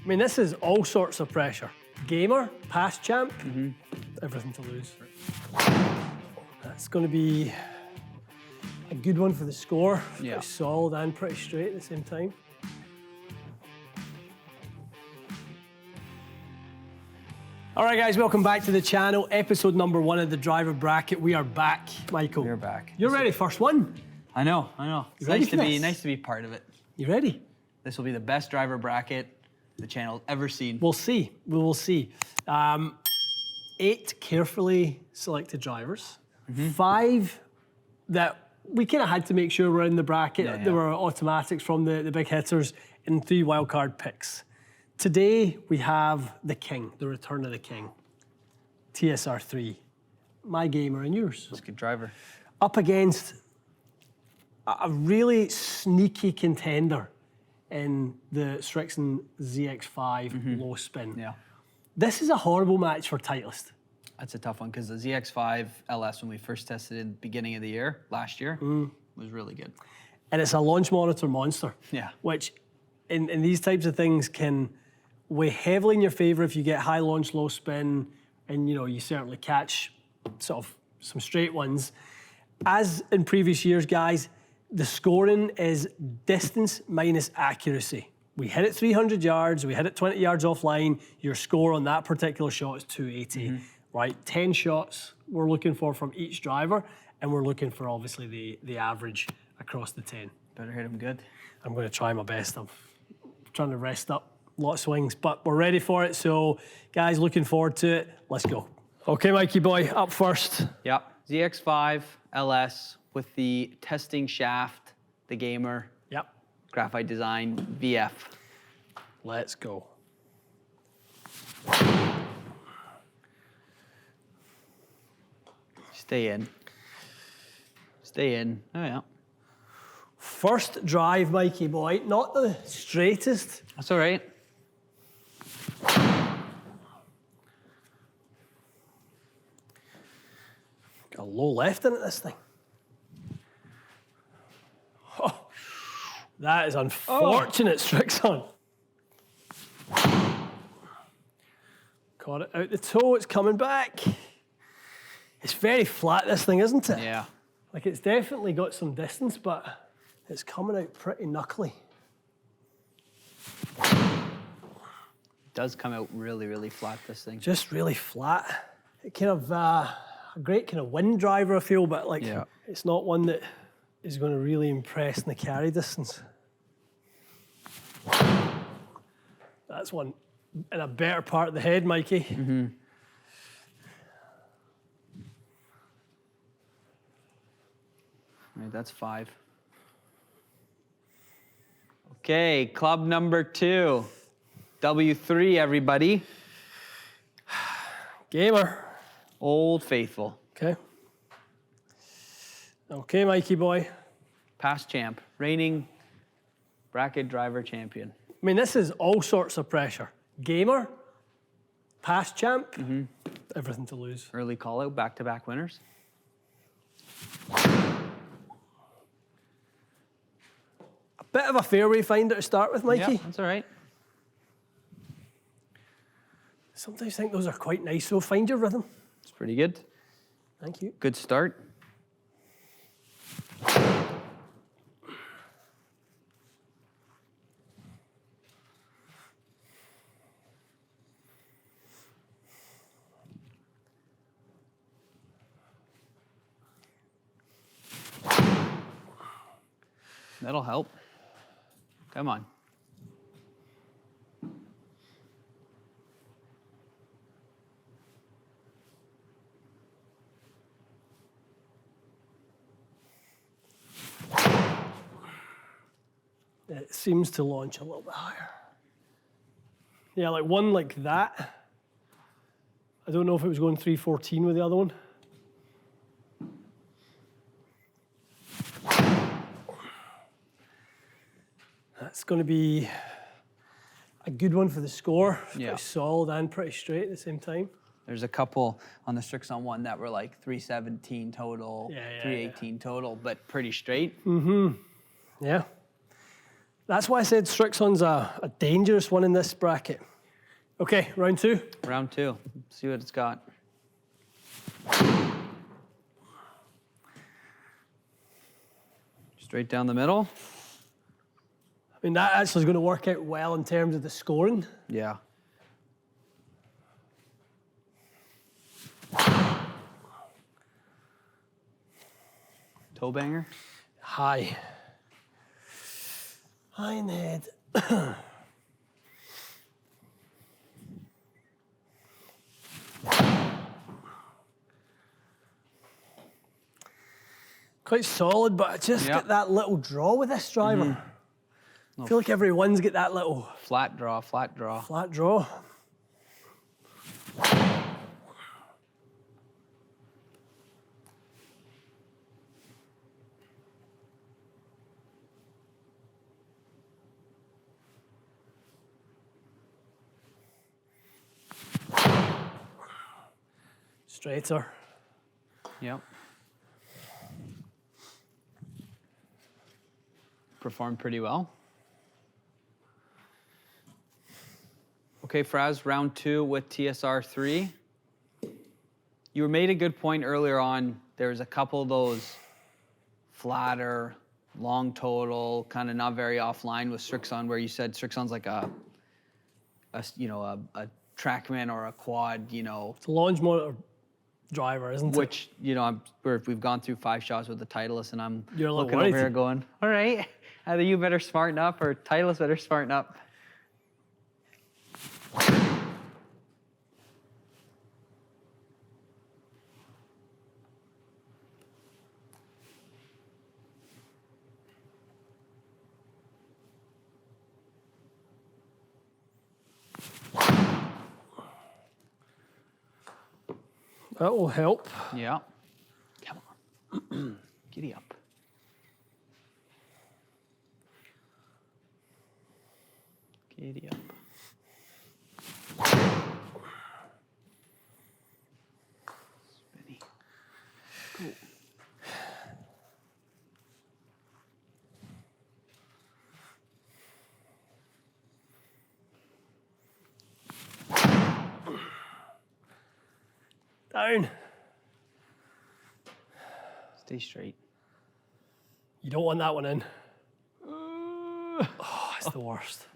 I mean, this is all sorts of pressure. Gamer, past champ, everything to lose. That's going to be a good one for the score. Yeah. Pretty solid and pretty straight at the same time. All right, guys, welcome back to the channel. Episode number 1 of the driver bracket. We are back, Michael. We're back. You're ready, first one. I know. It's ready nice for this? nice to be part of it. You ready? This will be the best driver bracket the channel's ever seen. We'll see. We will see. 8 carefully selected drivers. 5 that we kind of had to make sure were in the bracket. Yeah. There were automatics from the big hitters and 3 wildcard picks. Today we have the king, the return of the king. TSR3, my gamer and yours. It's a good driver. Up against a really sneaky contender in the Strixon ZX5 low spin. Yeah. This is a horrible match for Titleist. That's a tough one because the ZX5 LS, when we first tested it at the beginning of the year, last year, was really good. And it's a launch monitor monster. Yeah. Which in these types of things can weigh heavily in your favor if you get high launch, low spin, and you certainly catch sort of some straight ones. As in previous years, guys, the scoring is distance minus accuracy. We hit it 300 yards, we hit it 20 yards offline, your score on that particular shot is 280, right? 10 shots we're looking for from each driver, and we're looking for obviously the average across the 10. Better hit him good. I'm going to try my best. I'm trying to rest up a lot of swings, but we're ready for it. So, guys, looking forward to it. Let's go. Okay, Mikey boy, up first. Yep. ZX5 LS with the testing shaft, the gamer, Yep. graphite design, VF. Let's go. Stay in. Stay in. Oh, yeah. First drive, Mikey boy. Not the straightest. That's all right. Got a low left in it, this thing. Oh, that is unfortunate, Strixon. Caught it out the toe, it's coming back. It's very flat, this thing, isn't it? Yeah. Like, it's definitely got some distance, but it's coming out pretty knuckly. Does come out really, really flat, this thing. Just really flat. It kind of, a great kind of wind driver, I feel, but like, Yeah. it's not one that is going to really impress in the carry distance. That's one in a better part of the head, Mikey. Right, that's 5. Okay, club number 2. W3, everybody. Gamer. Old Faithful. Okay. Okay, Mikey boy. Past champ. Reigning bracket driver champion. I mean, this is all sorts of pressure. Gamer, past champ, everything to lose. Early call out, back-to-back winners. A bit of a fairway finder to start with, Mikey. Yeah, that's all right. Sometimes I think those are quite nice, so find your rhythm. It's pretty good. Thank you. Good start. That'll help. Come on. It seems to launch a little bit higher. Yeah, like one like that. I don't know if it was going 314 with the other one. That's going to be a good one for the score. Yeah. Pretty solid and pretty straight at the same time. There's a couple on the Strixon one that were like 317 total, Yeah, 318 total, but pretty straight. Yeah. That's why I said Strixon's a dangerous one in this bracket. Okay, round 2. Round 2. See what it's got. Straight down the middle. I mean, that actually is going to work out well in terms of the scoring. Yeah. Toe banger. High. High in the head. Quite solid, but I just get that little draw with this driver. I feel like everyone's got that little Flat draw, flat draw. flat draw. Straighter. Yep. Performed pretty well. Okay, Fraz, round 2 with TSR3. You made a good point earlier on. There's a couple of those flatter, long total, kind of not very offline with Strixon, where you said Strixon's like a Trackman or a quad, you know. It's a launch motor driver, isn't it? Which, you know, we've gone through 5 shots with the Titleist, and I'm You're a little looking worried. over here going, all right, either you better smarten up or Titleist better smarten up. That will help. Yeah. Come on. Giddy up. Giddy up. Spinny. Cool. Down. Stay straight. You don't want that one in. Oh, it's the worst.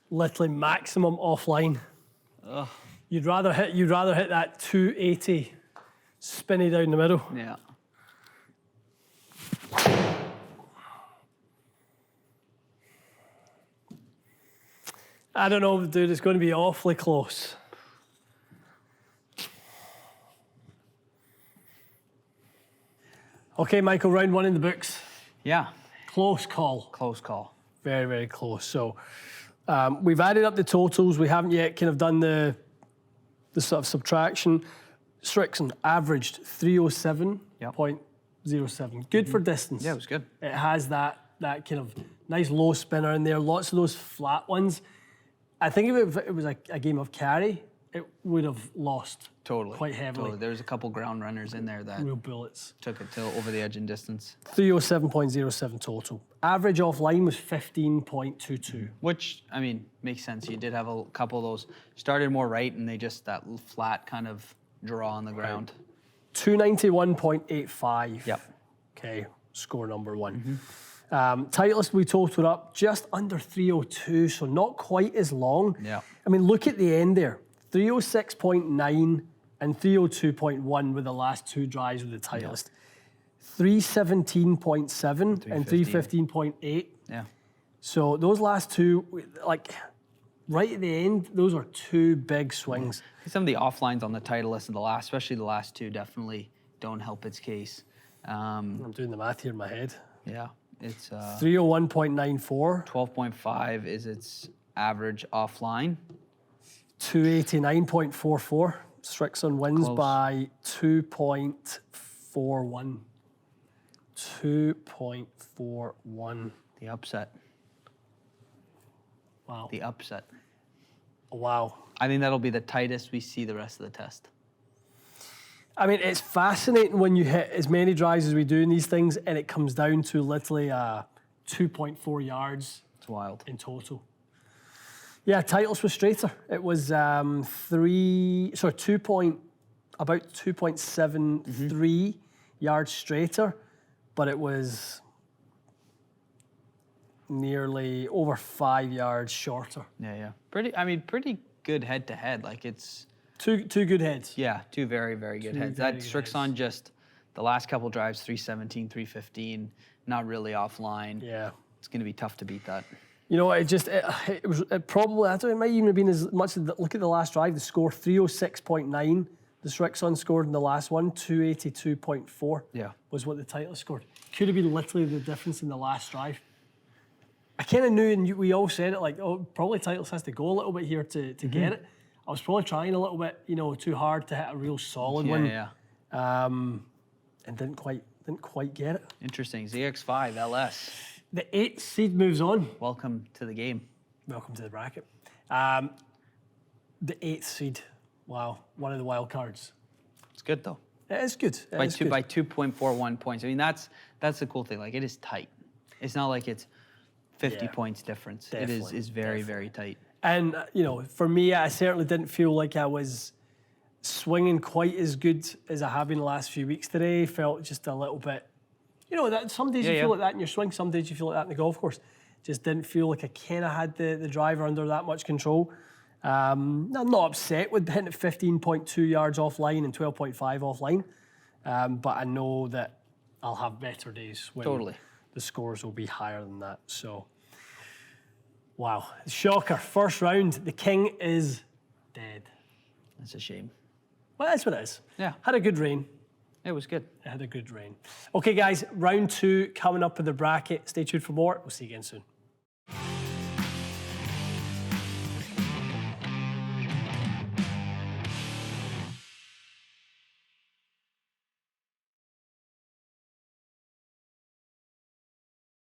Literally maximum offline. Ugh. You'd rather hit that 280 spinny down the middle. Yeah. I don't know, dude. It's going to be awfully close. Okay, Michael, round 1 in the books. Yeah. Close call. Close call. Very, very close. So we've added up the totals. We haven't yet kind of done the sort of subtraction. Strixon averaged 307.07. Good for distance. Yeah, it was good. It has that kind of nice low spinner in there. Lots of those flat ones. I think if it was a game of carry, it would have lost quite heavily. Totally. There was a couple ground runners in there that Real bullets. took it to over the edge in distance. 307.07 total. Average offline was 15.22. Which, I mean, makes sense. You did have a couple of those. Started more right, and they just, that flat kind of draw on the ground. 291.85. Yep. Okay, score number 1. Titleist, we totaled up just under 302, so not quite as long. Yeah. I mean, look at the end there. 306.9 and 302.1 were the last 2 drives with the Titleist. 317.7 and 315.8. Yeah. So those last 2, like right at the end, those are 2 big swings. Some of the offlines on the Titleist and especially the last 2, definitely don't help its case. I'm doing the math here in my head. Yeah. It's 301.94. 12.5 is its average offline. 289.44. Strixon wins Close. by 2.41. 2.41. The upset. Wow. The upset. Wow. I think that'll be the tightest we see the rest of the test. I mean, it's fascinating when you hit as many drives as we do in these things, and it comes down to literally 2.4 yards wild. in total. Yeah, Titleist was straighter. It was about 2.73 yards straighter, but it was nearly over 5 yards shorter. Yeah. Pretty good head to head. Like it's Two good heads. yeah, two very, very good heads. very That good Strixon heads. just the last couple drives, 317, 315, not really offline. Yeah. It's going to be tough to beat that. You know, it probably, I don't know, it might even have been as much as, look at the last drive, the score 306.9. The Strixon scored in the last one, 282.4 Yeah. was what the Titleist scored. Could have been literally the difference in the last drive. I kind of knew, and we all said it, like, oh, probably Titleist has to go a little bit here to get it. I was probably trying a little bit, too hard to hit a real solid one. Yeah. And didn't quite get it. Interesting. ZX5 LS. The 8th seed moves on. Welcome to the game. Welcome to the bracket. The 8th seed. Wow, one of the wild cards. It's good though. It is good. By 2.41 points. I mean, that's the cool thing. Like, it is tight. It's not like it's 50 points difference. It is very, very tight. And, for me, I certainly didn't feel like I was swinging quite as good as I have been the last few weeks today. Felt just a little bit, that some days you feel like that in your swing, some days you feel like that in the golf course. Just didn't feel like I kind of had the driver under that much control. I'm not upset with hitting it 15.2 yards offline and 12.5 offline, but I know that I'll have better days when the scores will be higher than that. So, wow. Shocker. First round, the king is dead. That's a shame. Well, that's what it is. Yeah. Had a good rain. It was good. It had a good rain. Okay, guys, round 2 coming up in the bracket. Stay tuned for more. We'll see you again soon.